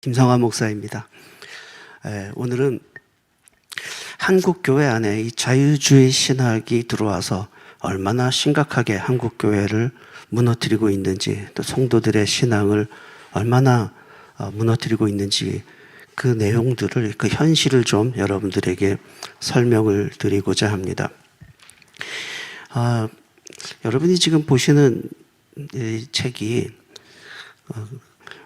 김성환 목사입니다. 오늘은 한국 교회 안에 이 자유주의 신학이 들어와서 얼마나 심각하게 한국 교회를 무너뜨리고 있는지, 또 성도들의 신앙을 얼마나 무너뜨리고 있는지, 그 내용들을, 그 현실을 좀 여러분들에게 설명을 드리고자 합니다. 여러분이 지금 보시는 이 책이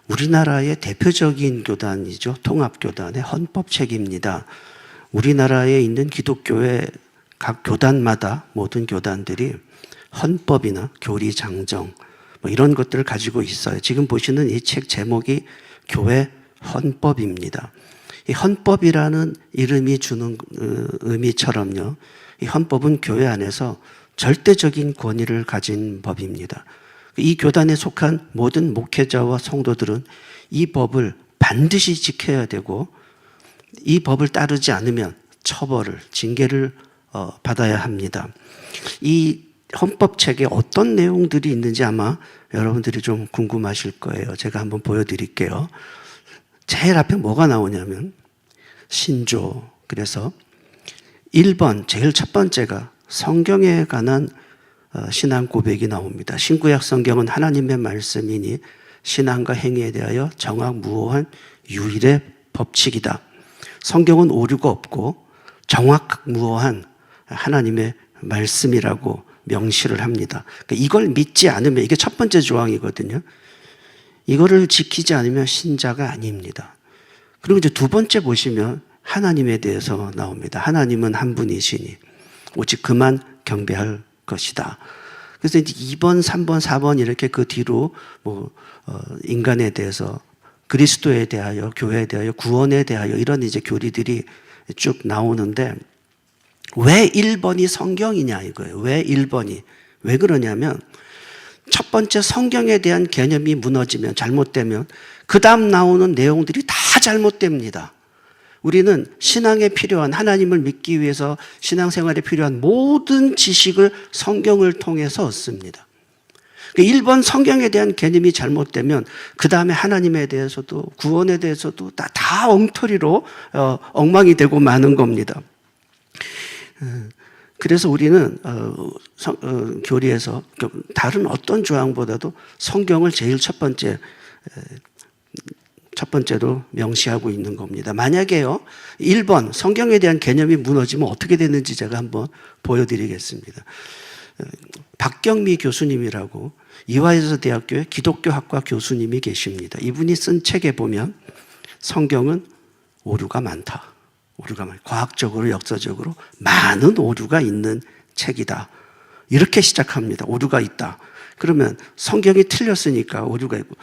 우리나라의 대표적인 교단이죠. 통합교단의 헌법책입니다. 우리나라에 있는 기독교의 각 교단마다 모든 교단들이 헌법이나 교리장정 이런 것들을 가지고 있어요. 지금 보시는 이 책 제목이 교회 헌법입니다. 이 헌법이라는 이름이 주는 의미처럼요, 이 헌법은 교회 안에서 절대적인 권위를 가진 법입니다. 이 교단에 속한 모든 목회자와 성도들은 이 법을 반드시 지켜야 되고, 이 법을 따르지 않으면 처벌을, 징계를 받아야 합니다. 이 헌법책에 어떤 내용들이 있는지 아마 여러분들이 좀 궁금하실 거예요. 제가 한번 보여드릴게요. 제일 앞에 뭐가 나오냐면 신조. 그래서 1번, 제일 첫 번째가 성경에 관한 신앙 고백이 나옵니다. 신구약 성경은 하나님의 말씀이니 신앙과 행위에 대하여 정확무오한 유일의 법칙이다. 성경은 오류가 없고 정확무오한 하나님의 말씀이라고 명시를 합니다. 그러니까 이걸 믿지 않으면, 이게 첫 번째 조항이거든요. 이거를 지키지 않으면 신자가 아닙니다. 그리고 이제 두 번째 보시면 하나님에 대해서 나옵니다. 하나님은 한 분이시니 오직 그만 경배할 것이다. 그래서 이제 2번, 3번, 4번 이렇게 그 뒤로 인간에 대해서, 그리스도에 대하여, 교회에 대하여, 구원에 대하여 이런 이제 교리들이 쭉 나오는데, 왜 1번이 성경이냐 이거예요. 왜 1번이? 왜 그러냐면 첫 번째 성경에 대한 개념이 무너지면, 잘못되면 그 다음 나오는 내용들이 다 잘못됩니다. 우리는 신앙에 필요한, 하나님을 믿기 위해서 신앙생활에 필요한 모든 지식을 성경을 통해서 얻습니다. 1번 성경에 대한 개념이 잘못되면 그 다음에 하나님에 대해서도, 구원에 대해서도 다 엉터리로 엉망이 되고 마는 겁니다. 그래서 우리는 교리에서 다른 어떤 조항보다도 성경을 제일 첫 번째로 명시하고 있는 겁니다. 만약에요, 1번 성경에 대한 개념이 무너지면 어떻게 되는지 제가 한번 보여드리겠습니다. 박경미 교수님이라고 이화여자대학교의 기독교학과 교수님이 계십니다. 이분이 쓴 책에 보면 성경은 오류가 많다. 과학적으로, 역사적으로 많은 오류가 있는 책이다. 이렇게 시작합니다. 오류가 있다. 그러면 성경이 틀렸으니까 오류가 있고,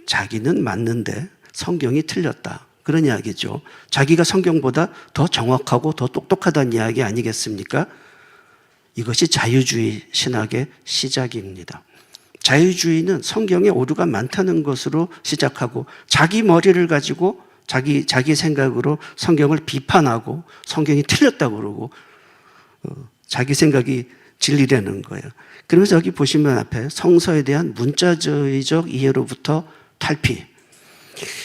자기는 맞는데 성경이 틀렸다. 그런 이야기죠. 자기가 성경보다 더 정확하고 더 똑똑하다는 이야기 아니겠습니까? 이것이 자유주의 신학의 시작입니다. 자유주의는 성경에 오류가 많다는 것으로 시작하고, 자기 머리를 가지고 자기 생각으로 성경을 비판하고 성경이 틀렸다고 그러고 자기 생각이 진리라는 거예요. 그러면서 여기 보시면 앞에 성서에 대한 문자주의적 이해로부터 탈피.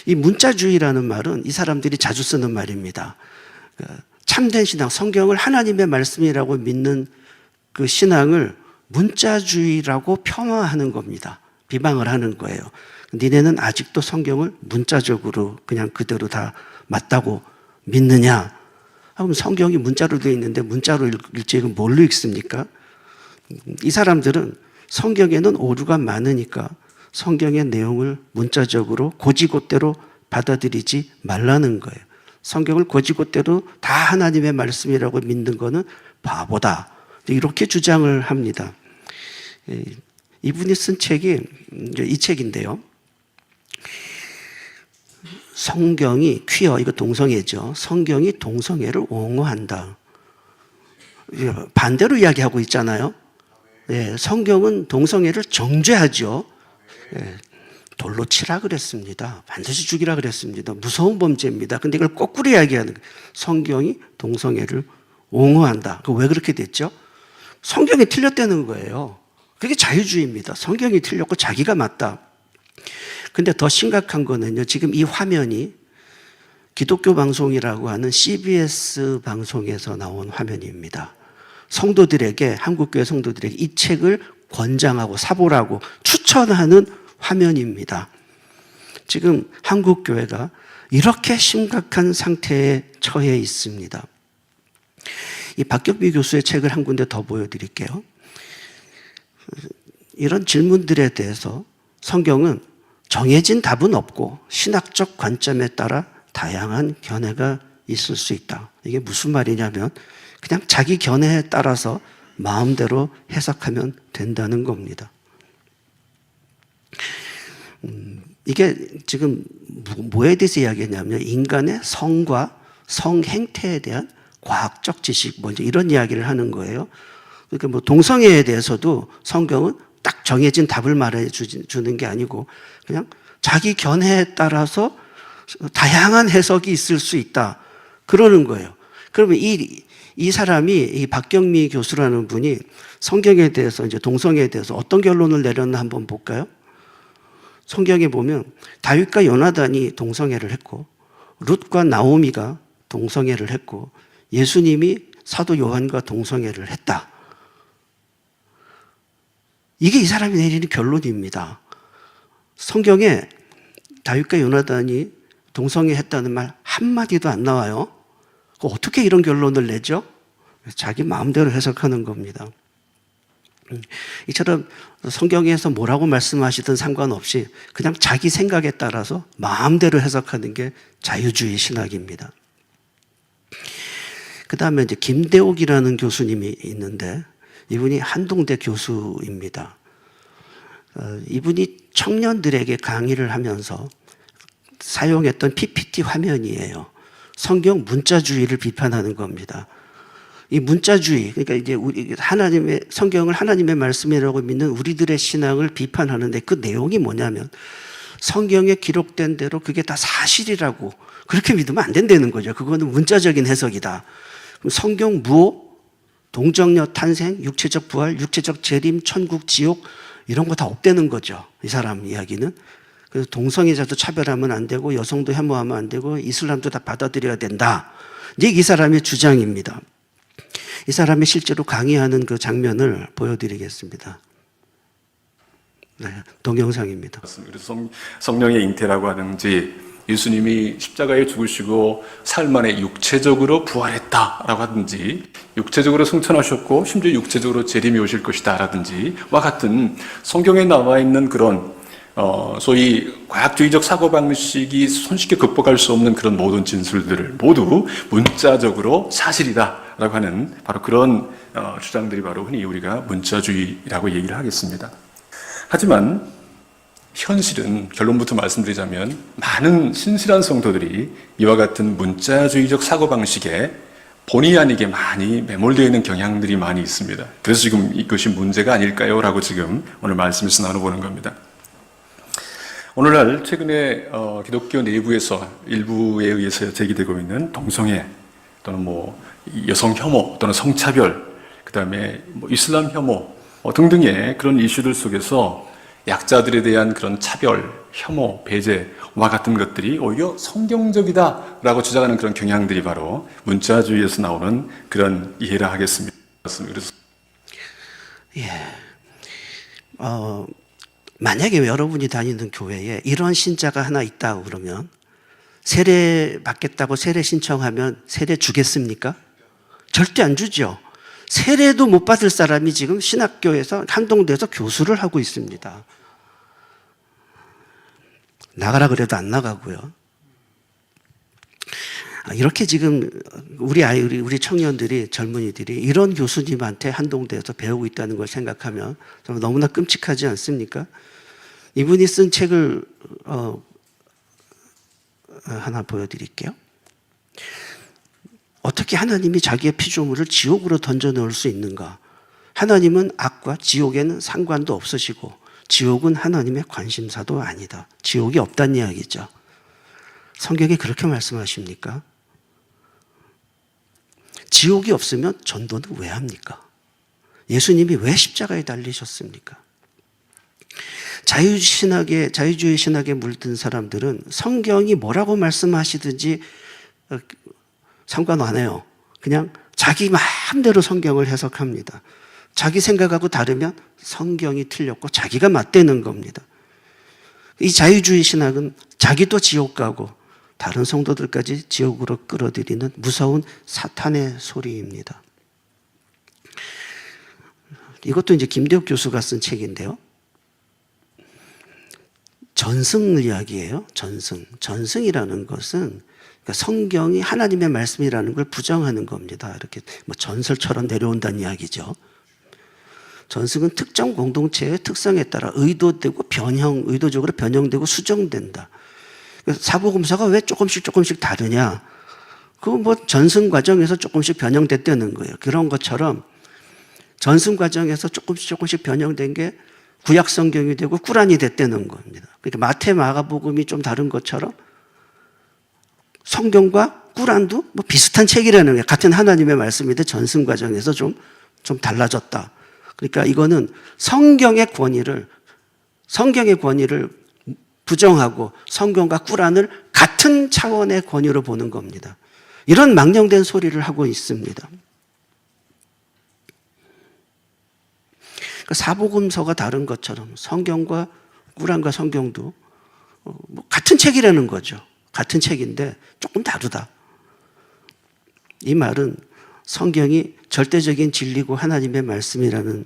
이 문자주의라는 말은 이 사람들이 자주 쓰는 말입니다. 참된 신앙, 성경을 하나님의 말씀이라고 믿는 그 신앙을 문자주의라고 폄하하는 겁니다. 비방을 하는 거예요. 니네는 아직도 성경을 문자적으로 그냥 그대로 다 맞다고 믿느냐? 그럼 성경이 문자로 되어 있는데 문자로 읽지 뭘로 읽습니까? 이 사람들은 성경에는 오류가 많으니까 성경의 내용을 문자적으로 고지고대로 받아들이지 말라는 거예요. 성경을 고지고대로 다 하나님의 말씀이라고 믿는 거는 바보다. 이렇게 주장을 합니다. 이분이 쓴 책이 이 책인데요. 성경이 퀴어, 이거 동성애죠. 성경이 동성애를 옹호한다. 반대로 이야기하고 있잖아요. 성경은 동성애를 정죄하죠. 돌로 치라 그랬습니다. 반드시 죽이라 그랬습니다. 무서운 범죄입니다. 근데 이걸 거꾸로 이야기하는 거예요. 성경이 동성애를 옹호한다. 왜 그렇게 됐죠? 성경이 틀렸다는 거예요. 그게 자유주의입니다. 성경이 틀렸고 자기가 맞다. 근데 더 심각한 거는요, 지금 이 화면이 기독교 방송이라고 하는 CBS 방송에서 나온 화면입니다. 성도들에게, 한국교회 성도들에게 이 책을 권장하고 사보라고 추천하는 화면입니다. 지금 한국교회가 이렇게 심각한 상태에 처해 있습니다. 이 박경미 교수의 책을 한 군데 더 보여드릴게요. 이런 질문들에 대해서 성경은 정해진 답은 없고 신학적 관점에 따라 다양한 견해가 있을 수 있다. 이게 무슨 말이냐면 그냥 자기 견해에 따라서 마음대로 해석하면 된다는 겁니다. 이게 지금 뭐에 대해서 이야기하냐면 인간의 성과 성 행태에 대한 과학적 지식, 뭐 이제 이런 이야기를 하는 거예요. 그러니까 뭐 동성애에 대해서도 성경은 딱 정해진 답을 말해 주는 게 아니고 그냥 자기 견해에 따라서 다양한 해석이 있을 수 있다. 그러는 거예요. 그러면 이 사람이, 이 박경미 교수라는 분이 성경에 대해서, 이제 동성애에 대해서 어떤 결론을 내렸나 한번 볼까요? 성경에 보면 다윗과 요나단이 동성애를 했고, 룻과 나오미가 동성애를 했고, 예수님이 사도 요한과 동성애를 했다. 이게 이 사람이 내리는 결론입니다. 성경에 다윗과 요나단이 동성애 했다는 말 한마디도 안 나와요. 어떻게 이런 결론을 내죠? 자기 마음대로 해석하는 겁니다. 이처럼 성경에서 뭐라고 말씀하시든 상관없이 그냥 자기 생각에 따라서 마음대로 해석하는 게 자유주의 신학입니다. 그 다음에 이제 김대옥이라는 교수님이 있는데 이분이 한동대 교수입니다. 이분이 청년들에게 강의를 하면서 사용했던 PPT 화면이에요. 성경 문자주의를 비판하는 겁니다. 이 문자주의, 그러니까 이제 우리 하나님의 성경을 하나님의 말씀이라고 믿는 우리들의 신앙을 비판하는데 그 내용이 뭐냐면 성경에 기록된 대로 그게 다 사실이라고 그렇게 믿으면 안 된다는 거죠. 그거는 문자적인 해석이다. 그럼 성경 무호, 동정녀 탄생, 육체적 부활, 육체적 재림, 천국, 지옥 이런 거 다 없다는 거죠. 이 사람 이야기는. 그래서 동성애자도 차별하면 안 되고 여성도 혐오하면 안 되고 이슬람도 다 받아들여야 된다. 이제 이 사람의 주장입니다. 이 사람이 실제로 강의하는 그 장면을 보여드리겠습니다. 네, 동영상입니다. 그래서 성령의 잉태라고 하는지 예수님이 십자가에 죽으시고 사흘 만에 육체적으로 부활했다라고 하든지 육체적으로 승천하셨고 심지어 육체적으로 재림이 오실 것이다 라든지와 같은 성경에 나와 있는 그런 소위 과학주의적 사고방식이 손쉽게 극복할 수 없는 그런 모든 진술들을 모두 문자적으로 사실이다라고 하는 바로 그런 주장들이 바로 흔히 우리가 문자주의라고 얘기를 하겠습니다. 하지만 현실은 결론부터 말씀드리자면 많은 신실한 성도들이 이와 같은 문자주의적 사고방식에 본의 아니게 많이 매몰되어 있는 경향들이 많이 있습니다. 그래서 지금 이것이 문제가 아닐까요? 라고 지금 오늘 말씀에서 나눠보는 겁니다. 오늘날 최근에 기독교 내부에서 일부에 의해서 제기되고 있는 동성애 또는 뭐 여성 혐오 또는 성차별 그 다음에 뭐 이슬람 혐오 등등의 그런 이슈들 속에서 약자들에 대한 그런 차별, 혐오, 배제와 같은 것들이 오히려 성경적이다라고 주장하는 그런 경향들이 바로 문자주의에서 나오는 그런 이해라 하겠습니다. 그래서 만약에 여러분이 다니는 교회에 이런 신자가 하나 있다고 그러면 세례 받겠다고 세례 신청하면 세례 주겠습니까? 절대 안 주죠. 세례도 못 받을 사람이 지금 신학교에서 한동대에서 교수를 하고 있습니다. 나가라 그래도 안 나가고요. 이렇게 지금 우리 청년들이 젊은이들이 이런 교수님한테 한동대에서 배우고 있다는 걸 생각하면 정말 너무나 끔찍하지 않습니까? 이분이 쓴 책을 하나 보여드릴게요. 어떻게 하나님이 자기의 피조물을 지옥으로 던져 넣을 수 있는가? 하나님은 악과 지옥에는 상관도 없으시고 지옥은 하나님의 관심사도 아니다. 지옥이 없다는 이야기죠. 성경에 그렇게 말씀하십니까? 지옥이 없으면 전도는 왜 합니까? 예수님이 왜 십자가에 달리셨습니까? 자유주의 신학에 물든 사람들은 성경이 뭐라고 말씀하시든지 상관 안 해요. 그냥 자기 마음대로 성경을 해석합니다. 자기 생각하고 다르면 성경이 틀렸고 자기가 맞대는 겁니다. 이 자유주의 신학은 자기도 지옥 가고 다른 성도들까지 지옥으로 끌어들이는 무서운 사탄의 소리입니다. 이것도 이제 김대욱 교수가 쓴 책인데요. 전승 이야기예요. 전승이라는 것은 그러니까 성경이 하나님의 말씀이라는 걸 부정하는 겁니다. 이렇게 뭐 전설처럼 내려온다는 이야기죠. 전승은 특정 공동체의 특성에 따라 의도적으로 변형되고 수정된다. 사복음서가 왜 조금씩 다르냐? 그거 뭐 전승 과정에서 조금씩 변형됐다는 거예요. 그런 것처럼 전승 과정에서 조금씩 변형된 게 구약 성경이 되고 꾸란이 됐다는 겁니다. 그러니까 마태, 마가복음이 좀 다른 것처럼 성경과 꾸란도 뭐 비슷한 책이라는 거예요. 같은 하나님의 말씀인데 전승 과정에서 좀 달라졌다. 그러니까 이거는 성경의 권위를 부정하고 성경과 꾸란을 같은 차원의 권위로 보는 겁니다. 이런 망령된 소리를 하고 있습니다. 사복음서가 다른 것처럼 성경과 꾸란과 성경도 같은 책이라는 거죠. 같은 책인데 조금 다르다. 이 말은 성경이 절대적인 진리고 하나님의 말씀이라는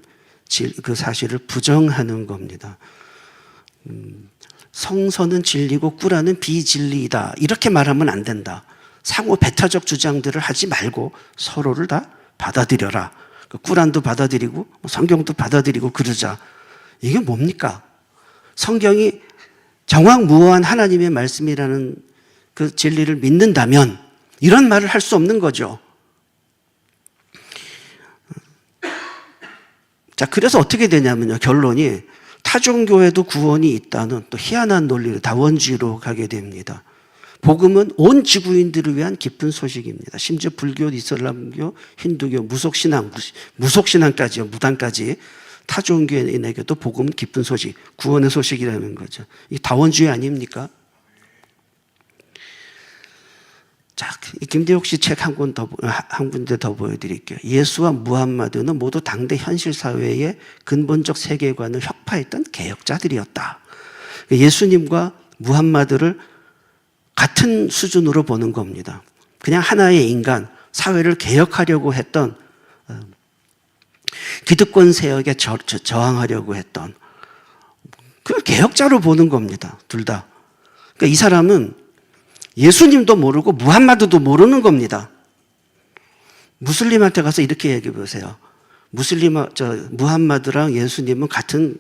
그 사실을 부정하는 겁니다. 성서는 진리고 꾸란은 비진리이다. 이렇게 말하면 안 된다. 상호 배타적 주장들을 하지 말고 서로를 다 받아들여라. 꾸란도 받아들이고 성경도 받아들이고 그러자. 이게 뭡니까? 성경이 정확무오한 하나님의 말씀이라는 그 진리를 믿는다면 이런 말을 할 수 없는 거죠. 자, 그래서 어떻게 되냐면요. 결론이 타종교에도 구원이 있다는 또 희한한 논리로 다원주의로 가게 됩니다. 복음은 온 지구인들을 위한 기쁜 소식입니다. 심지어 불교, 이슬람교, 힌두교, 무속신앙까지요, 무당까지 타종교인에게도 복음은 기쁜 소식, 구원의 소식이라는 거죠. 이 다원주의 아닙니까? 자, 김대욱 씨 책 한 군데 더 보여드릴게요. 예수와 무함마드는 모두 당대 현실 사회의 근본적 세계관을 혁파했던 개혁자들이었다. 예수님과 무함마드를 같은 수준으로 보는 겁니다. 그냥 하나의 인간, 사회를 개혁하려고 했던 기득권 세력에 저항하려고 했던 그 개혁자로 보는 겁니다. 둘 다. 그러니까 이 사람은 예수님도 모르고 무함마드도 모르는 겁니다. 무슬림한테 가서 이렇게 얘기해 보세요. 무함마드랑 예수님은 같은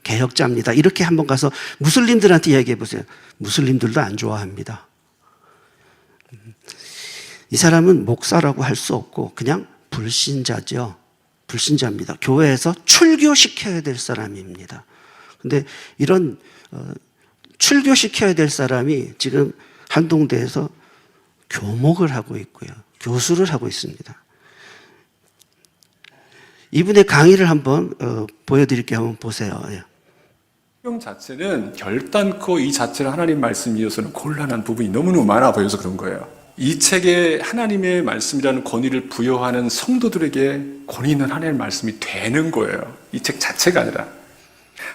개혁자입니다. 이렇게 한번 가서 무슬림들한테 얘기해 보세요. 무슬림들도 안 좋아합니다. 이 사람은 목사라고 할 수 없고 그냥 불신자죠. 불신자입니다. 교회에서 출교시켜야 될 사람입니다. 근데 이런 출교시켜야 될 사람이 지금 한동대에서 교목을 하고 있고요. 교수를 하고 있습니다. 이분의 강의를 한번 보여드릴게요. 한번 보세요. 성경 자체는 결단코 이 자체를 하나님 말씀이어서는 곤란한 부분이 너무너무 많아 보여서 그런 거예요. 이 책에 하나님의 말씀이라는 권위를 부여하는 성도들에게 권위 있는 하나님의 말씀이 되는 거예요. 이 책 자체가 아니라.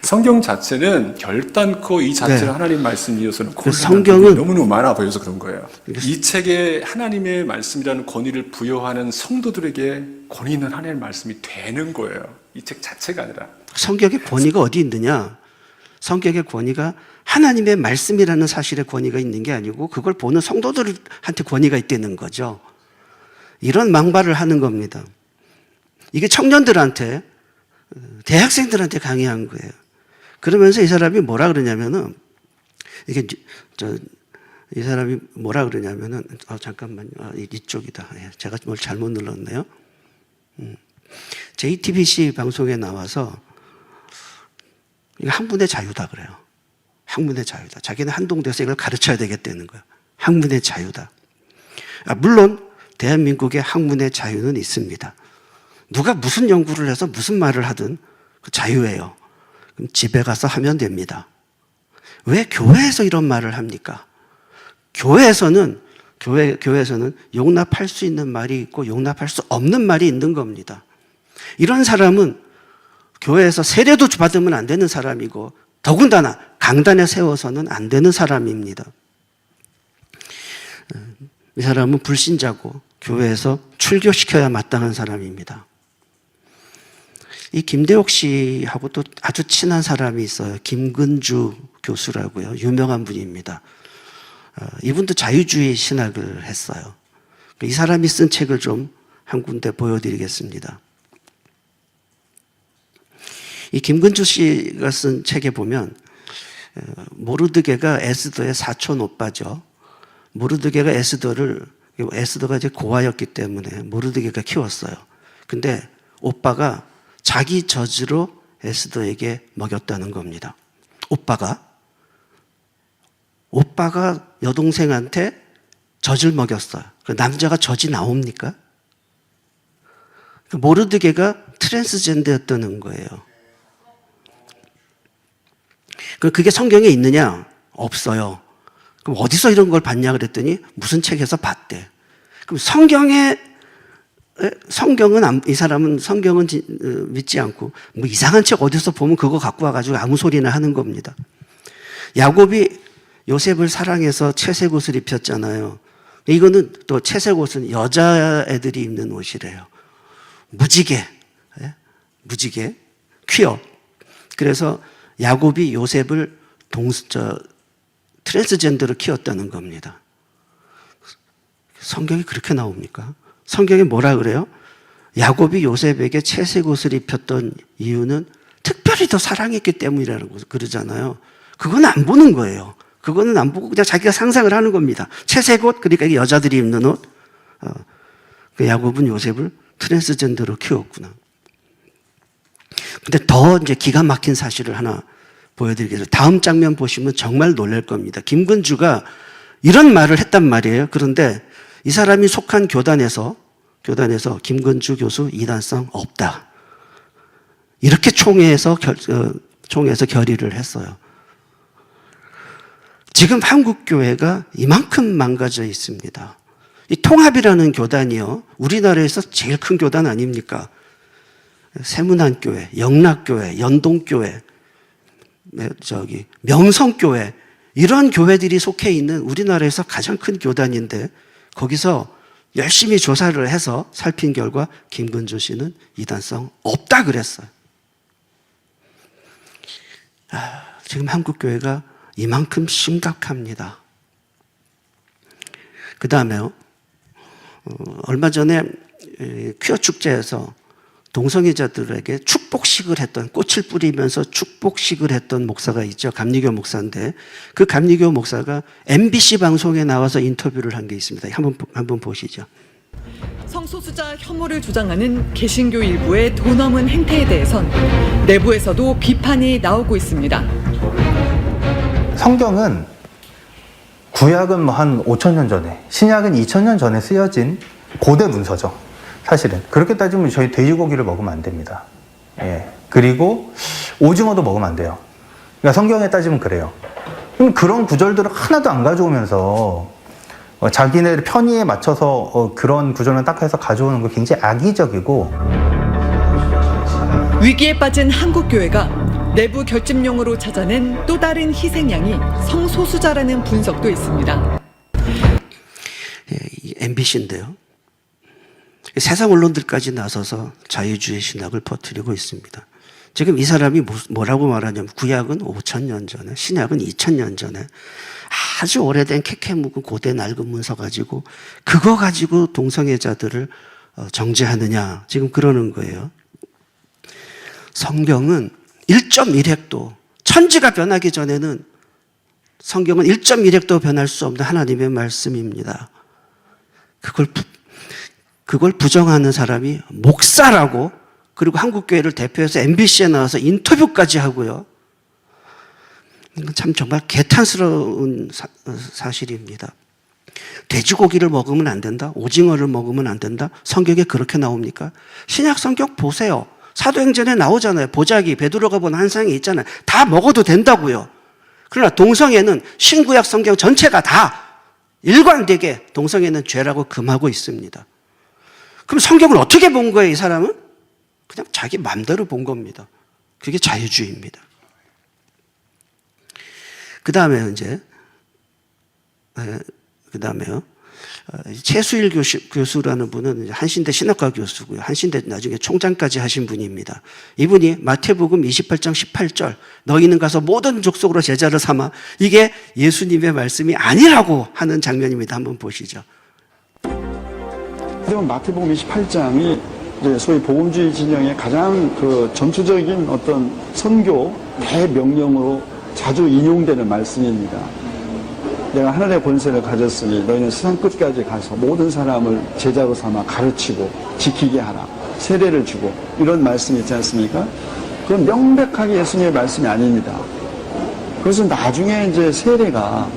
성경 자체는 결단코 이 자체를 하나님 말씀이어서는 곤란한 부분이 너무너무 많아 보여서 그런 거예요. 이 책에 하나님의 말씀이라는 권위를 부여하는 성도들에게 권위 있는 하나님의 말씀이 되는 거예요. 이 책 자체가 아니라. 성경의 권위가 어디 있느냐? 성경의 권위가 하나님의 말씀이라는 사실의 권위가 있는 게 아니고 그걸 보는 성도들한테 권위가 있다는 거죠. 이런 망발을 하는 겁니다. 이게 청년들한테, 대학생들한테 강의한 거예요. 그러면서 이 사람이 뭐라 그러냐면은, 이 사람이 뭐라 그러냐면은, 잠깐만요. 이쪽이다. 제가 뭘 잘못 눌렀네요. JTBC 방송에 나와서, 이거 학문의 자유다 그래요. 학문의 자유다. 자기는 한동대에서 이걸 가르쳐야 되겠다는 거예요. 학문의 자유다. 물론 대한민국의 학문의 자유는 있습니다. 누가 무슨 연구를 해서 무슨 말을 하든 그 자유예요. 그럼 집에 가서 하면 됩니다. 왜 교회에서 이런 말을 합니까? 교회에서는 용납할 수 있는 말이 있고 용납할 수 없는 말이 있는 겁니다. 이런 사람은 교회에서 세례도 받으면 안 되는 사람이고 더군다나 강단에 세워서는 안 되는 사람입니다. 이 사람은 불신자고 교회에서 출교시켜야 마땅한 사람입니다. 이 김대옥 씨하고 또 아주 친한 사람이 있어요. 김근주 교수라고요. 유명한 분입니다. 이분도 자유주의 신학을 했어요. 이 사람이 쓴 책을 좀 한 군데 보여드리겠습니다. 이 김근주 씨가 쓴 책에 보면 모르드게가 에스더의 사촌 오빠죠. 모르드게가 에스더가 이제 고아였기 때문에 모르드게가 키웠어요. 근데 오빠가 자기 젖으로 에스더에게 먹였다는 겁니다. 오빠가 여동생한테 젖을 먹였어요. 그 남자가 젖이 나옵니까? 모르드게가 트랜스젠더였다는 거예요. 그게 성경에 있느냐? 없어요. 그럼 어디서 이런 걸 봤냐 그랬더니 무슨 책에서 봤대. 그럼 이 사람은 성경은 믿지 않고 뭐 이상한 책 어디서 보면 그거 갖고 와가지고 아무 소리나 하는 겁니다. 야곱이 요셉을 사랑해서 채색 옷을 입혔잖아요. 이거는 또 채색 옷은 여자애들이 입는 옷이래요. 무지개, 퀴어. 그래서 야곱이 요셉을 트랜스젠더로 키웠다는 겁니다. 성경이 그렇게 나옵니까? 성경에 뭐라 그래요? 야곱이 요셉에게 채색 옷을 입혔던 이유는 특별히 더 사랑했기 때문이라고 그러잖아요. 그건 안 보는 거예요. 그거는 안 보고 그냥 자기가 상상을 하는 겁니다. 채색 옷, 그러니까 여자들이 입는 옷. 야곱은 요셉을 트랜스젠더로 키웠구나. 근데 더 이제 기가 막힌 사실을 하나 보여드리겠습니다. 다음 장면 보시면 정말 놀랄 겁니다. 김근주가 이런 말을 했단 말이에요. 그런데 이 사람이 속한 교단에서 김근주 교수 이단성 없다. 이렇게 총회에서 결의를 했어요. 지금 한국교회가 이만큼 망가져 있습니다. 이 통합이라는 교단이요. 우리나라에서 제일 큰 교단 아닙니까? 세문안교회, 영락교회, 연동교회, 명성교회, 이런 교회들이 속해 있는 우리나라에서 가장 큰 교단인데 거기서 열심히 조사를 해서 살핀 결과 김근주 씨는 이단성 없다 그랬어요. 지금 한국교회가 이만큼 심각합니다. 그 다음에요. 얼마 전에 퀴어 축제에서 동성애자들에게 축복식을 했던, 꽃을 뿌리면서 축복식을 했던 목사가 있죠. 감리교 목사인데 그 감리교 목사가 MBC 방송에 나와서 인터뷰를 한 게 있습니다. 한번 보시죠. 성소수자 혐오를 주장하는 개신교 일부의 도넘은 행태에 대해선 내부에서도 비판이 나오고 있습니다. 성경은 구약은 뭐 한 5,000년 전에, 신약은 2,000년 전에 쓰여진 고대 문서죠. 사실은. 그렇게 따지면 저희 돼지고기를 먹으면 안 됩니다. 예. 그리고 오징어도 먹으면 안 돼요. 그러니까 성경에 따지면 그래요. 그럼 그런 구절들을 하나도 안 가져오면서 자기네 편의에 맞춰서 그런 구절만 딱 해서 가져오는 거 굉장히 악의적이고. 위기에 빠진 한국교회가 내부 결집용으로 찾아낸 또 다른 희생양이 성소수자라는 분석도 있습니다. MBC인데요. 세상 언론들까지 나서서 자유주의 신학을 퍼뜨리고 있습니다. 지금 이 사람이 뭐라고 말하냐면 구약은 5,000년 전에, 신약은 2,000년 전에 아주 오래된 캐캐 묵은 고대 낡은 문서 가지고 그거 가지고 동성애자들을 정죄하느냐 지금 그러는 거예요. 성경은 1.1획도 천지가 변하기 전에는 성경은 1.1획도 변할 수 없는 하나님의 말씀입니다. 그걸 부정하는 사람이 목사라고, 그리고 한국교회를 대표해서 MBC에 나와서 인터뷰까지 하고요. 참 정말 개탄스러운 사실입니다. 돼지고기를 먹으면 안 된다? 오징어를 먹으면 안 된다? 성경에 그렇게 나옵니까? 신약 성경 보세요. 사도행전에 나오잖아요. 보자기, 베드로가 본 환상이 있잖아요. 다 먹어도 된다고요. 그러나 동성애는 신구약 성경 전체가 다 일관되게 동성애는 죄라고 금하고 있습니다. 그럼 성경을 어떻게 본 거예요, 이 사람은? 그냥 자기 마음대로 본 겁니다. 그게 자유주의입니다. 그 다음에요. 최수일 교수라는 분은 한신대 신학과 교수고요. 한신대 나중에 총장까지 하신 분입니다. 이분이 마태복음 28장 18절 너희는 가서 모든 족속으로 제자를 삼아 이게 예수님의 말씀이 아니라고 하는 장면입니다. 한번 보시죠. 그러면 마태복음 28장이 이제 소위 복음주의 진영의 가장 그 전투적인 어떤 선교 대명령으로 자주 인용되는 말씀입니다. 내가 하늘의 권세를 가졌으니 너희는 세상 끝까지 가서 모든 사람을 제자로 삼아 가르치고 지키게 하라. 세례를 주고 이런 말씀이 있지 않습니까? 그건 명백하게 예수님의 말씀이 아닙니다. 그래서 나중에 이제 세례가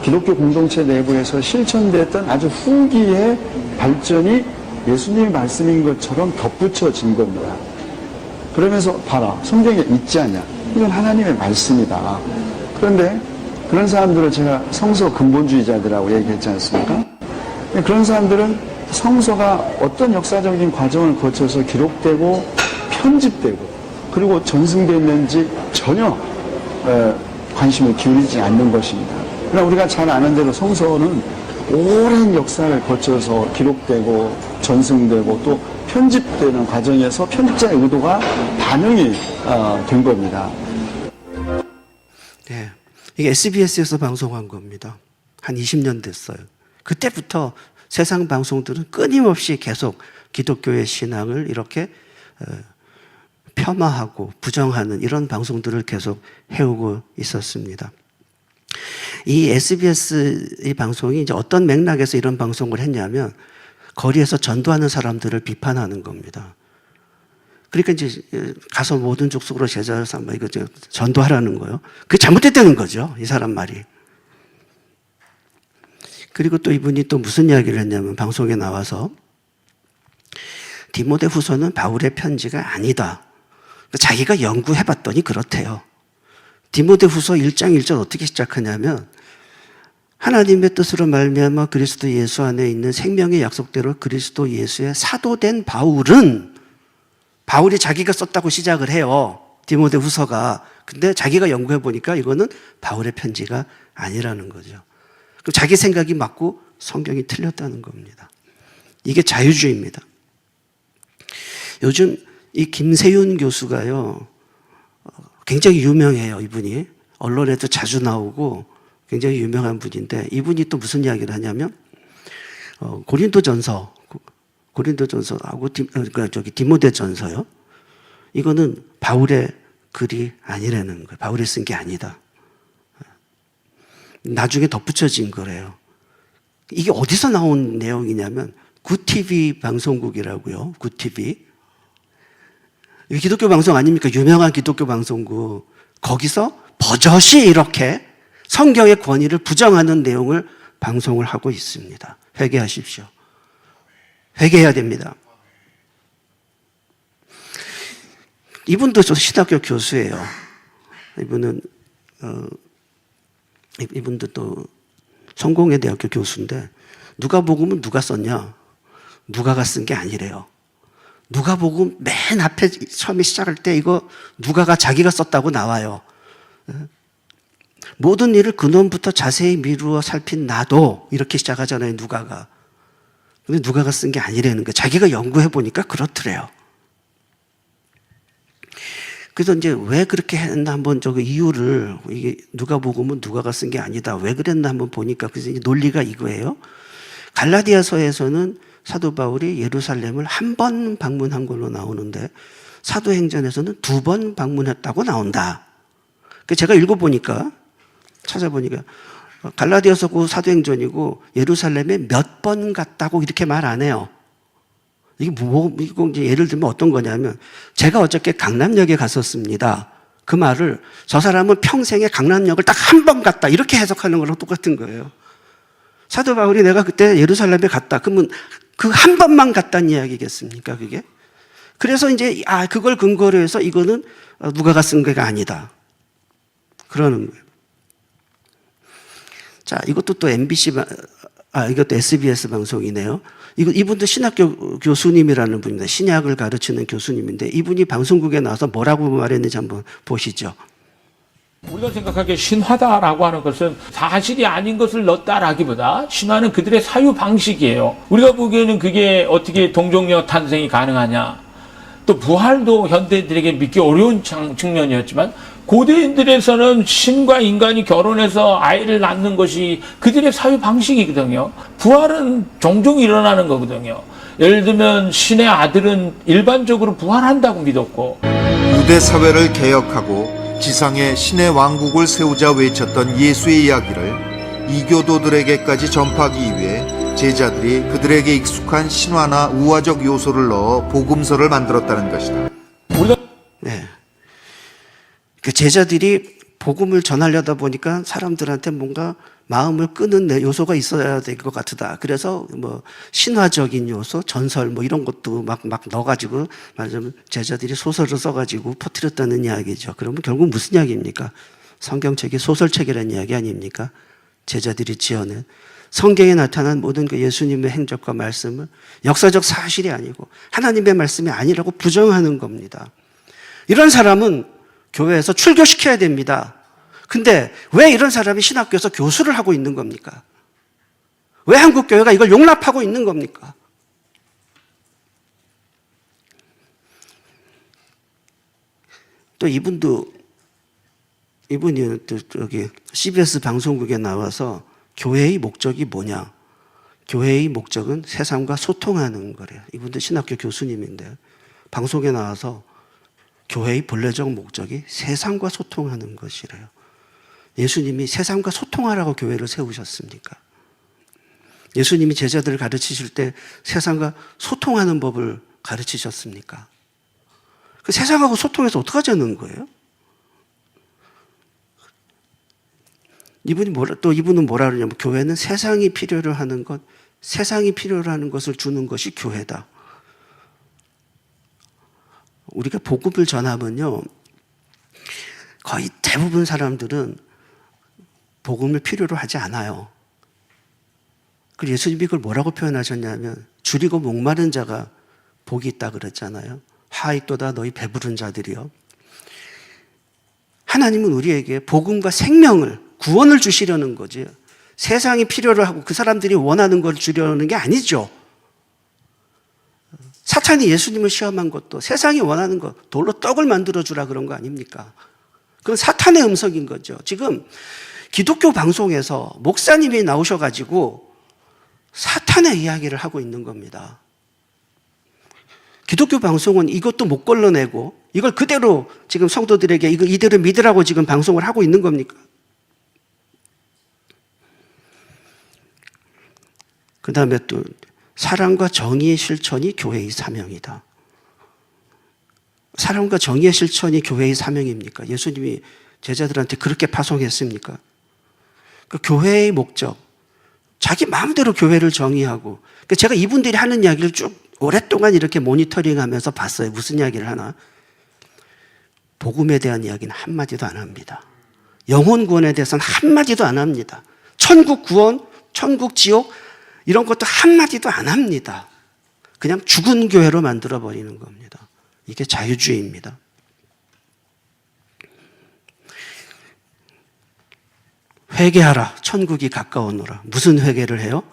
기독교 공동체 내부에서 실천됐던 아주 후기의 발전이 예수님의 말씀인 것처럼 덧붙여진 겁니다. 그러면서 봐라, 성경에 있지 않냐? 이건 하나님의 말씀이다. 그런데 그런 사람들을 제가 성서 근본주의자들이라고 얘기했지 않습니까? 그런 사람들은 성서가 어떤 역사적인 과정을 거쳐서 기록되고 편집되고 그리고 전승됐는지 전혀 관심을 기울이지 않는 것입니다. 그러나 우리가 잘 아는 대로 성서는 오랜 역사를 거쳐서 기록되고 전승되고 또 편집되는 과정에서 편집자의 의도가 반영이 된 겁니다. 네. 이게 SBS에서 방송한 겁니다. 한 20년 됐어요. 그때부터 세상 방송들은 끊임없이 계속 기독교의 신앙을 이렇게 폄하하고 부정하는 이런 방송들을 계속 해오고 있었습니다. 이 SBS 이 방송이 이제 어떤 맥락에서 이런 방송을 했냐면 거리에서 전도하는 사람들을 비판하는 겁니다. 그러니까 이제 가서 모든 족속으로 제자를 삼아 이거 전도하라는 거예요. 그게 잘못됐다는 거죠. 이 사람 말이. 그리고 또 이분이 또 무슨 이야기를 했냐면 방송에 나와서 디모데후서는 바울의 편지가 아니다. 자기가 연구해봤더니 그렇대요. 디모데후서 1장 1절 어떻게 시작하냐면 하나님의 뜻으로 말미암아 그리스도 예수 안에 있는 생명의 약속대로 그리스도 예수의 사도된 바울이 자기가 썼다고 시작을 해요. 디모데후서가. 근데 자기가 연구해 보니까 이거는 바울의 편지가 아니라는 거죠. 그럼 자기 생각이 맞고 성경이 틀렸다는 겁니다. 이게 자유주의입니다. 요즘 이 김세윤 교수가요, 굉장히 유명해요, 이분이. 언론에도 자주 나오고 굉장히 유명한 분인데 이분이 또 무슨 이야기를 하냐면 고린도전서하고 디모데전서요. 이거는 바울의 글이 아니라는 거예요. 바울이 쓴 게 아니다. 나중에 덧붙여진 거래요. 이게 어디서 나온 내용이냐면 굿TV 방송국이라고요. 굿TV. 이 기독교 방송 아닙니까? 유명한 기독교 방송국. 거기서 버젓이 이렇게 성경의 권위를 부정하는 내용을 방송을 하고 있습니다. 회개하십시오. 회개해야 됩니다. 이분도 신학교 교수예요. 이분도 또 성공회대학교 교수인데 누가복음은 누가 썼냐? 누가가 쓴 게 아니래요. 누가복음 맨 앞에 처음에 시작할 때 이거 누가가 자기가 썼다고 나와요. 모든 일을 근원부터 자세히 미루어 살핀 나도 이렇게 시작하잖아요. 누가가. 근데 누가가 쓴 게 아니라는 거예요. 자기가 연구해 보니까 그렇더래요. 그래서 이제 왜 그렇게 했나 한번 이유를 이게 누가복음은 누가가 쓴 게 아니다. 왜 그랬나 한번 보니까 그래서 이제 논리가 이거예요. 갈라디아서에서는 사도 바울이 예루살렘을 한 번 방문한 걸로 나오는데 사도행전에서는 2번 방문했다고 나온다. 제가 읽어보니까 찾아보니까 갈라디아서고 사도행전이고 예루살렘에 몇 번 갔다고 이렇게 말 안 해요. 이거 이제 예를 들면 어떤 거냐면 제가 어저께 강남역에 갔었습니다. 그 말을 저 사람은 평생에 강남역을 딱 한 번 갔다 이렇게 해석하는 거랑 똑같은 거예요. 사도 바울이 내가 그때 예루살렘에 갔다 그러면 그 한 번만 갔다는 이야기겠습니까 그게? 그래서 이제 그걸 근거로 해서 이거는 누가가 쓴 게 아니다. 그러는 거예요. 자, 이것도 또 이것도 SBS 방송이네요. 이분도 신학교 교수님이라는 분입니다. 신약을 가르치는 교수님인데 이분이 방송국에 나와서 뭐라고 말했는지 한번 보시죠. 우리가 생각하기에 신화다라고 하는 것은 사실이 아닌 것을 넣었다라기보다 신화는 그들의 사유 방식이에요. 우리가 보기에는 그게 어떻게 동정녀 탄생이 가능하냐. 또 부활도 현대인들에게 믿기 어려운 측면이었지만 고대인들에서는 신과 인간이 결혼해서 아이를 낳는 것이 그들의 사유 방식이거든요. 부활은 종종 일어나는 거거든요. 예를 들면 신의 아들은 일반적으로 부활한다고 믿었고 유대 사회를 개혁하고 지상에 신의 왕국을 세우자 외쳤던 예수의 이야기를 이교도들에게까지 전파하기 위해 제자들이 그들에게 익숙한 신화나 우화적 요소를 넣어 복음서를 만들었다는 것이다. 네. 그 제자들이 복음을 전하려다 보니까 사람들한테 뭔가 마음을 끄는 요소가 있어야 될 것 같다. 그래서 뭐 신화적인 요소, 전설 뭐 이런 것도 막 넣어가지고 말하자면 제자들이 소설을 써가지고 퍼뜨렸다는 이야기죠. 그러면 결국 무슨 이야기입니까? 성경책이 소설책이라는 이야기 아닙니까? 제자들이 지어낸 성경에 나타난 모든 그 예수님의 행적과 말씀을 역사적 사실이 아니고 하나님의 말씀이 아니라고 부정하는 겁니다. 이런 사람은 교회에서 출교시켜야 됩니다. 근데 왜 이런 사람이 신학교에서 교수를 하고 있는 겁니까? 왜 한국교회가 이걸 용납하고 있는 겁니까? 또 이분이 또 여기 CBS 방송국에 나와서 교회의 목적이 뭐냐? 교회의 목적은 세상과 소통하는 거래요. 이분도 신학교 교수님인데 방송에 나와서 교회의 본래적 목적이 세상과 소통하는 것이래요. 예수님이 세상과 소통하라고 교회를 세우셨습니까? 예수님이 제자들을 가르치실 때 세상과 소통하는 법을 가르치셨습니까? 그 세상하고 소통해서 어떻게 하자는 거예요? 이분은 뭐라 그러냐면 교회는 세상이 필요로 하는 것을 주는 것이 교회다. 우리가 복음을 전하면요, 거의 대부분 사람들은 복음을 필요로 하지 않아요. 그리고 예수님이 그걸 뭐라고 표현하셨냐면 줄이고 목마른 자가 복이 있다 그랬잖아요. 하있도다 너희 배부른 자들이요. 하나님은 우리에게 복음과 생명을, 구원을 주시려는 거지 세상이 필요로 하고 그 사람들이 원하는 걸 주려는 게 아니죠. 사탄이 예수님을 시험한 것도 세상이 원하는 것, 돌로 떡을 만들어주라 그런 거 아닙니까? 그건 사탄의 음성인 거죠. 지금 기독교 방송에서 목사님이 나오셔가지고 사탄의 이야기를 하고 있는 겁니다. 기독교 방송은 이것도 못 걸러내고 이걸 그대로 지금 성도들에게 이대로 믿으라고 지금 방송을 하고 있는 겁니까? 그 다음에 또 사랑과 정의의 실천이 교회의 사명이다. 사랑과 정의의 실천이 교회의 사명입니까? 예수님이 제자들한테 그렇게 파송했습니까? 그 교회의 목적, 자기 마음대로 교회를 정의하고, 제가 이분들이 하는 이야기를 쭉 오랫동안 이렇게 모니터링하면서 봤어요. 무슨 이야기를 하나? 복음에 대한 이야기는 한마디도 안 합니다. 영혼 구원에 대해서는 한마디도 안 합니다. 천국 구원, 천국 지옥 이런 것도 한마디도 안 합니다. 그냥 죽은 교회로 만들어버리는 겁니다. 이게 자유주의입니다. 회개하라, 천국이 가까우노라. 무슨 회개를 해요?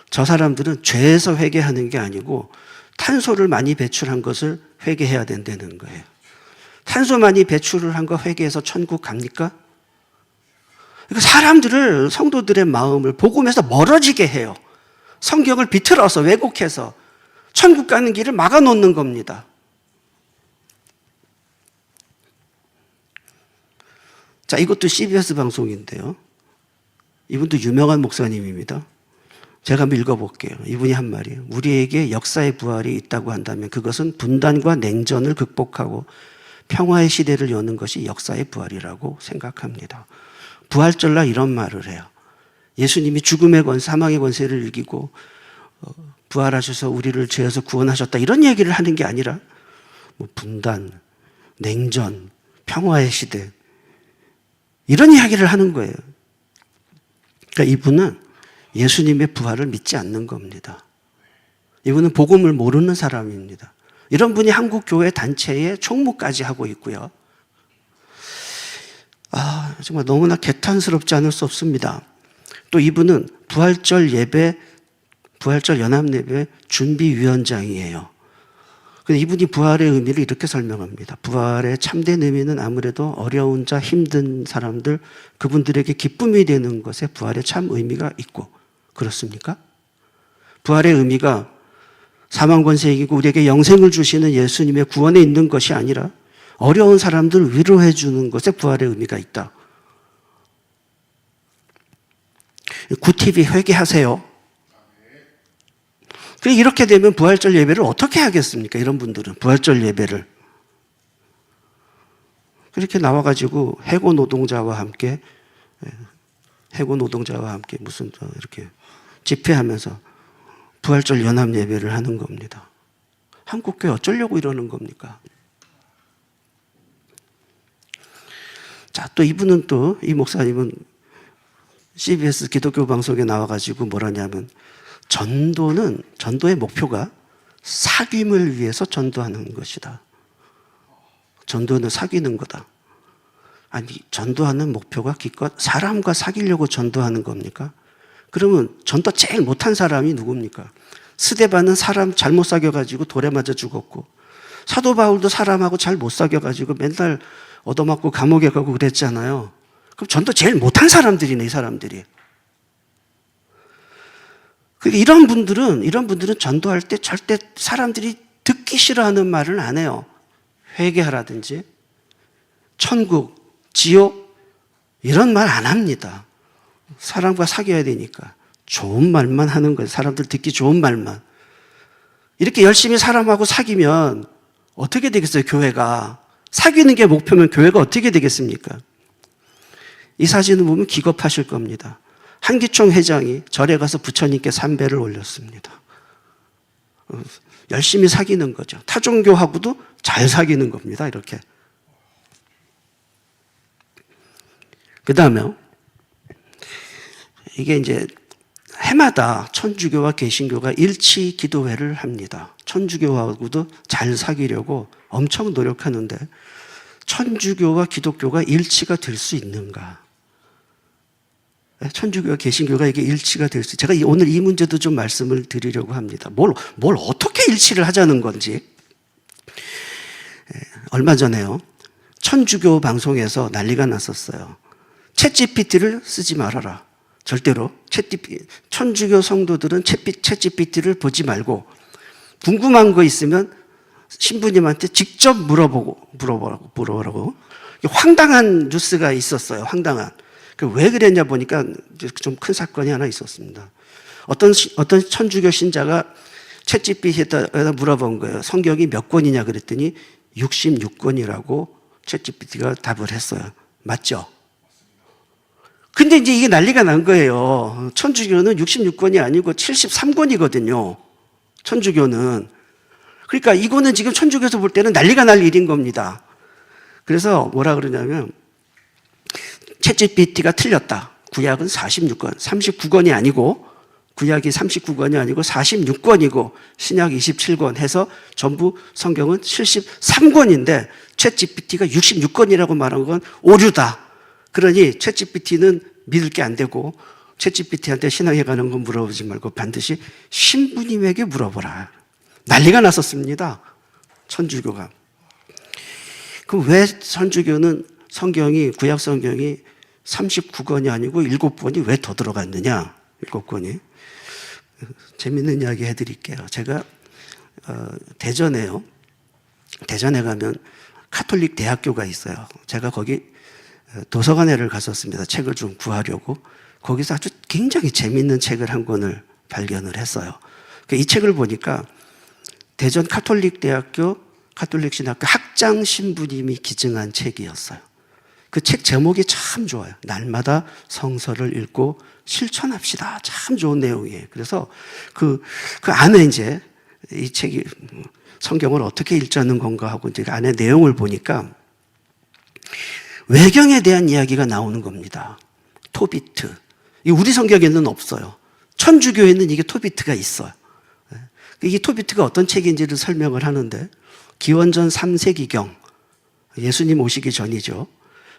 저 사람들은 죄에서 회개하는 게 아니고 탄소를 많이 배출한 것을 회개해야 된다는 거예요. 탄소 많이 배출을 한 거 회개해서 천국 갑니까? 그러니까 사람들을, 성도들의 마음을 복음에서 멀어지게 해요. 성경을 비틀어서 왜곡해서 천국 가는 길을 막아놓는 겁니다. 자, 이것도 CBS 방송인데요. 이분도 유명한 목사님입니다. 제가 한번 읽어볼게요. 이분이 한 말이에요. 우리에게 역사의 부활이 있다고 한다면 그것은 분단과 냉전을 극복하고 평화의 시대를 여는 것이 역사의 부활이라고 생각합니다. 부활절날 이런 말을 해요. 예수님이 죽음의 권세, 사망의 권세를 이기고 부활하셔서 우리를 죄에서 구원하셨다 이런 얘기를 하는 게 아니라 뭐 분단, 냉전, 평화의 시대 이런 이야기를 하는 거예요. 그러니까 이분은 예수님의 부활을 믿지 않는 겁니다. 이분은 복음을 모르는 사람입니다. 이런 분이 한국 교회 단체의 총무까지 하고 있고요. 정말 너무나 개탄스럽지 않을 수 없습니다. 또 이분은 부활절 연합 예배 준비위원장이에요. 근데 이분이 부활의 의미를 이렇게 설명합니다. 부활의 참된 의미는 아무래도 어려운 자, 힘든 사람들, 그분들에게 기쁨이 되는 것에 부활의 참 의미가 있고, 그렇습니까? 부활의 의미가 사망 권세 이기고 우리에게 영생을 주시는 예수님의 구원에 있는 것이 아니라 어려운 사람들 위로해 주는 것에 부활의 의미가 있다. 구티비 회개하세요. 이렇게 되면 부활절 예배를 어떻게 하겠습니까? 이런 분들은 부활절 예배를 그렇게 나와가지고 해고 노동자와 함께 무슨 이렇게 집회하면서 부활절 연합 예배를 하는 겁니다. 한국교회 어쩌려고 이러는 겁니까? 자, 또 이분은 또 이 목사님은 CBS 기독교 방송에 나와가지고 뭐라냐면 전도의 목표가 사귐을 위해서 전도하는 것이다. 전도는 사귀는 거다. 아니, 전도하는 목표가 기껏 사람과 사귀려고 전도하는 겁니까? 그러면 전도 제일 못한 사람이 누굽니까? 스데반은 사람 잘못 사귀어가지고 돌에 맞아 죽었고, 사도 바울도 사람하고 잘 못 사귀어가지고 맨날 얻어맞고 감옥에 가고 그랬잖아요. 그럼 전도 제일 못한 사람들이네, 이 사람들이. 이런 분들은 전도할 때 절대 사람들이 듣기 싫어하는 말은 안 해요. 회개하라든지, 천국, 지옥, 이런 말 안 합니다. 사람과 사귀어야 되니까. 좋은 말만 하는 거예요. 사람들 듣기 좋은 말만. 이렇게 열심히 사람하고 사귀면 어떻게 되겠어요, 교회가? 사귀는 게 목표면 교회가 어떻게 되겠습니까? 이 사진을 보면 기겁하실 겁니다. 한기총 회장이 절에 가서 부처님께 삼배를 올렸습니다. 열심히 사귀는 거죠. 타종교하고도 잘 사귀는 겁니다. 이렇게. 그 다음에 이게 이제 해마다 천주교와 개신교가 일치 기도회를 합니다. 천주교하고도 잘 사귀려고 엄청 노력하는데 천주교와 기독교가 일치가 될 수 있는가? 천주교와 개신교가 이게 일치가 될 수, 제가 오늘 이 문제도 좀 말씀을 드리려고 합니다. 뭘 어떻게 일치를 하자는 건지. 얼마 전에요, 천주교 방송에서 난리가 났었어요. 챗GPT를 쓰지 말아라. 절대로. 천주교 성도들은 챗GPT를 보지 말고 궁금한 거 있으면 신부님한테 직접 물어보라고. 황당한 뉴스가 있었어요. 황당한. 왜 그랬냐 보니까 좀 큰 사건이 하나 있었습니다. 어떤 천주교 신자가 챗GPT에다 물어본 거예요. 성경이 몇 권이냐 그랬더니 66권이라고 챗GPT가 답을 했어요. 맞죠? 근데 이제 이게 난리가 난 거예요. 천주교는 66권이 아니고 73권이거든요. 천주교는. 그러니까 이거는 지금 천주교에서 볼 때는 난리가 날 일인 겁니다. 그래서 뭐라 그러냐면 챗GPT가 틀렸다. 구약은 46권, 39권이 아니고, 구약이 39권이 아니고 46권이고 신약 27권 해서 전부 성경은 73권인데 챗GPT가 66권이라고 말한 건 오류다. 그러니 챗GPT는 믿을 게 안 되고 챗GPT한테 신앙에 관한 건 물어보지 말고 반드시 신부님에게 물어보라. 난리가 났었습니다. 천주교가. 그럼 왜 천주교는 구약 성경이 39권이 아니고 7권이 왜 더 들어갔느냐? 7권이. 재밌는 이야기 해드릴게요. 제가 대전에 가면 카톨릭 대학교가 있어요. 제가 거기 도서관에를 갔었습니다. 책을 좀 구하려고. 거기서 아주 굉장히 재밌는 책을 한 권을 발견을 했어요. 이 책을 보니까 대전 카톨릭 대학교 카톨릭 신학교 학장 신부님이 기증한 책이었어요. 그 책 제목이 참 좋아요. 날마다 성서를 읽고 실천합시다. 참 좋은 내용이에요. 그래서 그 안에 이제 이 책이 성경을 어떻게 읽자는 건가 하고 이제 안에 내용을 보니까 외경에 대한 이야기가 나오는 겁니다. 토비트. 이 우리 성경에는 없어요. 천주교에는 이게 토비트가 있어요. 이게 토비트가 어떤 책인지를 설명을 하는데 기원전 3세기경 예수님 오시기 전이죠.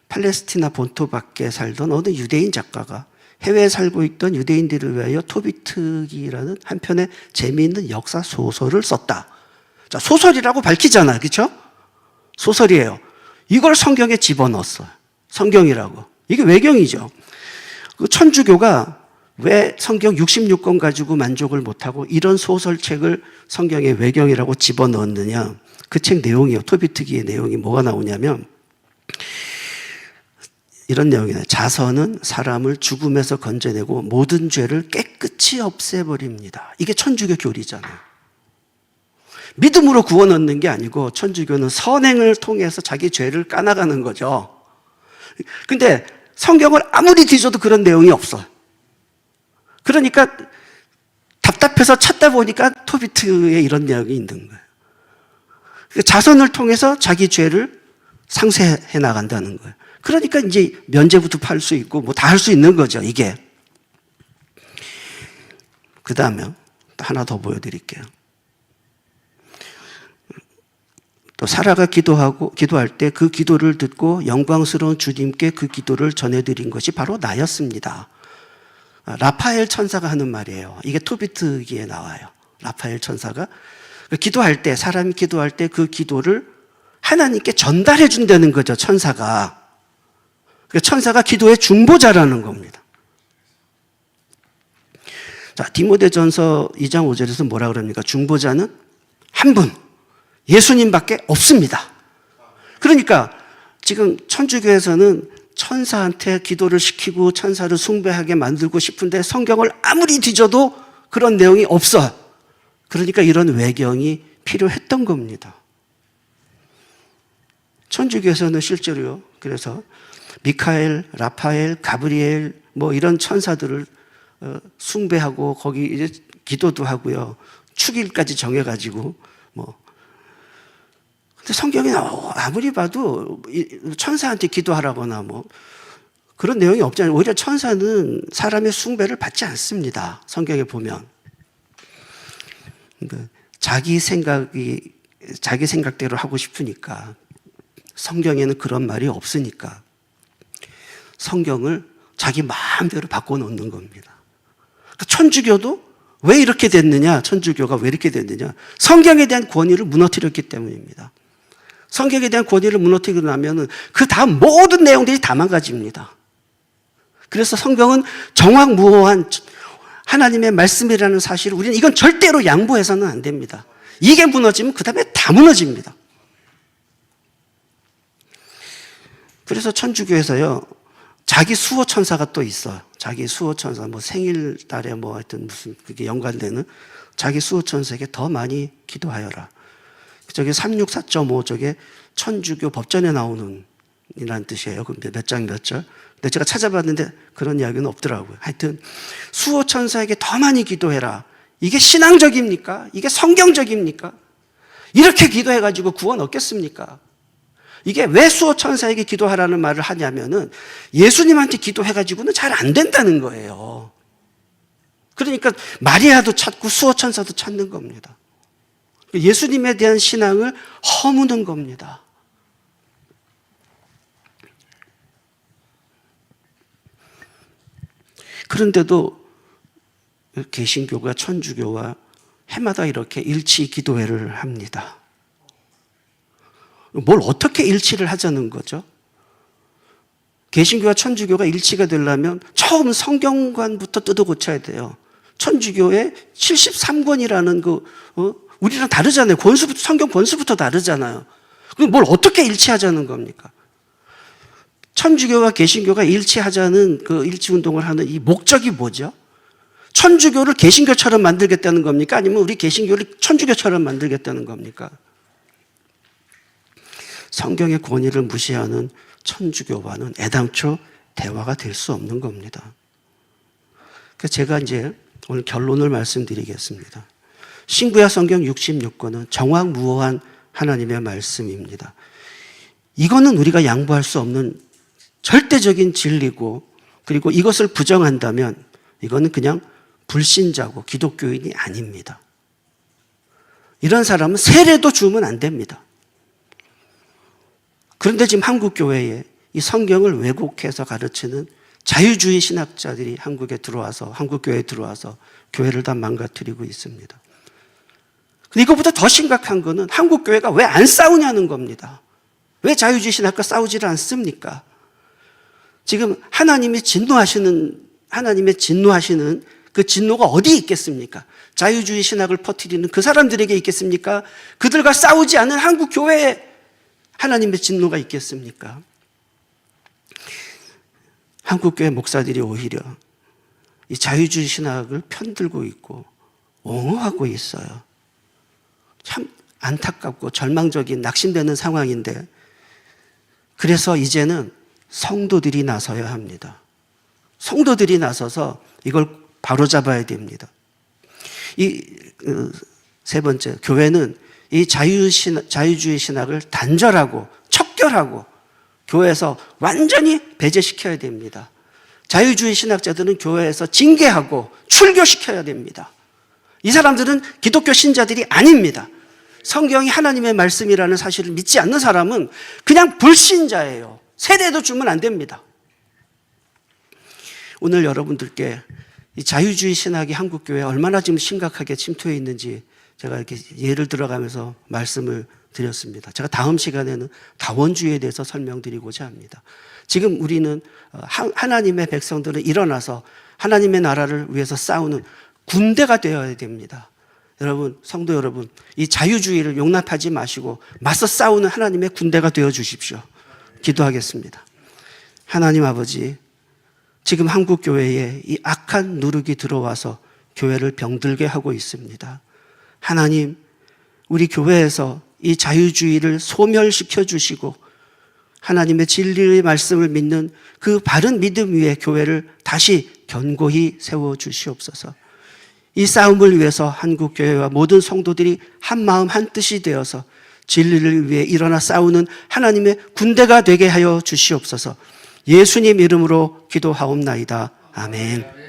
팔레스티나 본토 밖에 살던 어느 유대인 작가가 해외에 살고 있던 유대인들을 위하여 토비트기라는 한 편의 재미있는 역사 소설을 썼다. 자, 소설이라고 밝히잖아요. 그렇죠? 소설이에요. 이걸 성경에 집어넣었어요. 성경이라고. 이게 외경이죠. 그 천주교가 왜 성경 66권 가지고 만족을 못하고 이런 소설책을 성경의 외경이라고 집어넣었느냐. 그 책 내용이요. 토비트기의 내용이 뭐가 나오냐면 이런 내용이에요. 자선은 사람을 죽음에서 건져내고 모든 죄를 깨끗이 없애버립니다. 이게 천주교 교리잖아요. 믿음으로 구원 얻는 게 아니고 천주교는 선행을 통해서 자기 죄를 까나가는 거죠. 근데 성경을 아무리 뒤져도 그런 내용이 없어요. 그러니까 답답해서 찾다 보니까 토비트에 이런 내용이 있는 거예요. 자선을 통해서 자기 죄를 상쇄해 나간다는 거예요. 그러니까 이제 면죄부도 팔 수 있고 뭐 다 할 수 있는 거죠, 이게. 그 다음에 하나 더 보여드릴게요. 또 사라가 기도할 때 그 기도를 듣고 영광스러운 주님께 그 기도를 전해드린 것이 바로 나였습니다. 라파엘 천사가 하는 말이에요. 이게 토비트기에 나와요. 라파엘 천사가 기도할 때, 사람이 기도할 때 그 기도를 하나님께 전달해 준다는 거죠, 천사가. 천사가 기도의 중보자라는 겁니다. 자, 디모데전서 2장 5절에서 뭐라 그럽니까? 중보자는 한 분, 예수님밖에 없습니다. 그러니까 지금 천주교에서는 천사한테 기도를 시키고 천사를 숭배하게 만들고 싶은데 성경을 아무리 뒤져도 그런 내용이 없어요. 그러니까 이런 외경이 필요했던 겁니다. 천주교에서는 실제로요. 그래서 미카엘, 라파엘, 가브리엘 뭐 이런 천사들을 숭배하고 거기 이제 기도도 하고요. 축일까지 정해가지고 뭐. 근데 성경에 아무리 봐도 천사한테 기도하라거나 뭐 그런 내용이 없잖아요. 오히려 천사는 사람의 숭배를 받지 않습니다. 성경에 보면. 그러니까 자기 생각대로 하고 싶으니까 성경에는 그런 말이 없으니까 성경을 자기 마음대로 바꿔놓는 겁니다. 그러니까 천주교도 왜 이렇게 됐느냐? 천주교가 왜 이렇게 됐느냐? 성경에 대한 권위를 무너뜨렸기 때문입니다. 성경에 대한 권위를 무너뜨리고 나면은 그 다음 모든 내용들이 다 망가집니다. 그래서 성경은 정확무오한 하나님의 말씀이라는 사실을 우리는 이건 절대로 양보해서는 안 됩니다. 이게 무너지면 그 다음에 다 무너집니다. 그래서 천주교에서요, 자기 수호천사가 또 있어요. 자기 수호천사, 뭐 생일달에 뭐 하여튼 무슨 그게 연관되는 자기 수호천사에게 더 많이 기도하여라. 저게 364.5 저게 천주교 법전에 나오는 이라는 뜻이에요. 근데 몇 장 몇 절. 근데 제가 찾아봤는데 그런 이야기는 없더라고요. 하여튼 수호천사에게 더 많이 기도해라. 이게 신앙적입니까? 이게 성경적입니까? 이렇게 기도해가지고 구원 얻겠습니까? 이게 왜 수호천사에게 기도하라는 말을 하냐면은 예수님한테 기도해가지고는 잘 안 된다는 거예요. 그러니까 마리아도 찾고 수호천사도 찾는 겁니다. 예수님에 대한 신앙을 허무는 겁니다. 그런데도 개신교가 천주교와 해마다 이렇게 일치 기도회를 합니다. 뭘 어떻게 일치를 하자는 거죠? 개신교와 천주교가 일치가 되려면 처음 성경관부터 뜯어 고쳐야 돼요. 천주교의 73권이라는 우리랑 다르잖아요. 성경 권수부터 다르잖아요. 그럼 뭘 어떻게 일치하자는 겁니까? 천주교와 개신교가 일치하자는 그 일치운동을 하는 이 목적이 뭐죠? 천주교를 개신교처럼 만들겠다는 겁니까? 아니면 우리 개신교를 천주교처럼 만들겠다는 겁니까? 성경의 권위를 무시하는 천주교와는 애당초 대화가 될 수 없는 겁니다. 그래서 제가 이제 오늘 결론을 말씀드리겠습니다. 신구약 성경 66권은 정확무오한 하나님의 말씀입니다. 이거는 우리가 양보할 수 없는 절대적인 진리고, 그리고 이것을 부정한다면 이거는 그냥 불신자고 기독교인이 아닙니다. 이런 사람은 세례도 주면 안 됩니다. 그런데 지금 한국 교회에 이 성경을 왜곡해서 가르치는 자유주의 신학자들이 한국 교회에 들어와서 교회를 다 망가뜨리고 있습니다. 근데 이것보다 더 심각한 거는 한국 교회가 왜 안 싸우냐는 겁니다. 왜 자유주의 신학과 싸우지를 않습니까? 지금 하나님의 진노하시는 그 진노가 어디 있겠습니까? 자유주의 신학을 퍼뜨리는 그 사람들에게 있겠습니까? 그들과 싸우지 않은 한국 교회에 하나님의 진노가 있겠습니까? 한국 교회 목사들이 오히려 이 자유주의 신학을 편들고 있고 옹호하고 있어요. 참 안타깝고 절망적인 낙심되는 상황인데, 그래서 이제는 성도들이 나서야 합니다. 성도들이 나서서 이걸 바로잡아야 됩니다. 세 번째, 교회는 이 자유주의 신학을 단절하고 척결하고 교회에서 완전히 배제시켜야 됩니다. 자유주의 신학자들은 교회에서 징계하고 출교시켜야 됩니다. 이 사람들은 기독교 신자들이 아닙니다. 성경이 하나님의 말씀이라는 사실을 믿지 않는 사람은 그냥 불신자예요. 세례도 주면 안 됩니다. 오늘 여러분들께 이 자유주의 신학이 한국 교회에 얼마나 지금 심각하게 침투해 있는지 제가 이렇게 예를 들어가면서 말씀을 드렸습니다. 제가 다음 시간에는 다원주의에 대해서 설명드리고자 합니다. 지금 우리는 하나님의 백성들은 일어나서 하나님의 나라를 위해서 싸우는 군대가 되어야 됩니다. 여러분, 성도 여러분, 이 자유주의를 용납하지 마시고 맞서 싸우는 하나님의 군대가 되어 주십시오. 기도하겠습니다. 하나님 아버지, 지금 한국 교회에 이 악한 누룩이 들어와서 교회를 병들게 하고 있습니다. 하나님, 우리 교회에서 이 자유주의를 소멸시켜 주시고 하나님의 진리의 말씀을 믿는 그 바른 믿음 위에 교회를 다시 견고히 세워 주시옵소서. 이 싸움을 위해서 한국 교회와 모든 성도들이 한 마음 한 뜻이 되어서 진리를 위해 일어나 싸우는 하나님의 군대가 되게 하여 주시옵소서. 예수님 이름으로 기도하옵나이다. 아멘.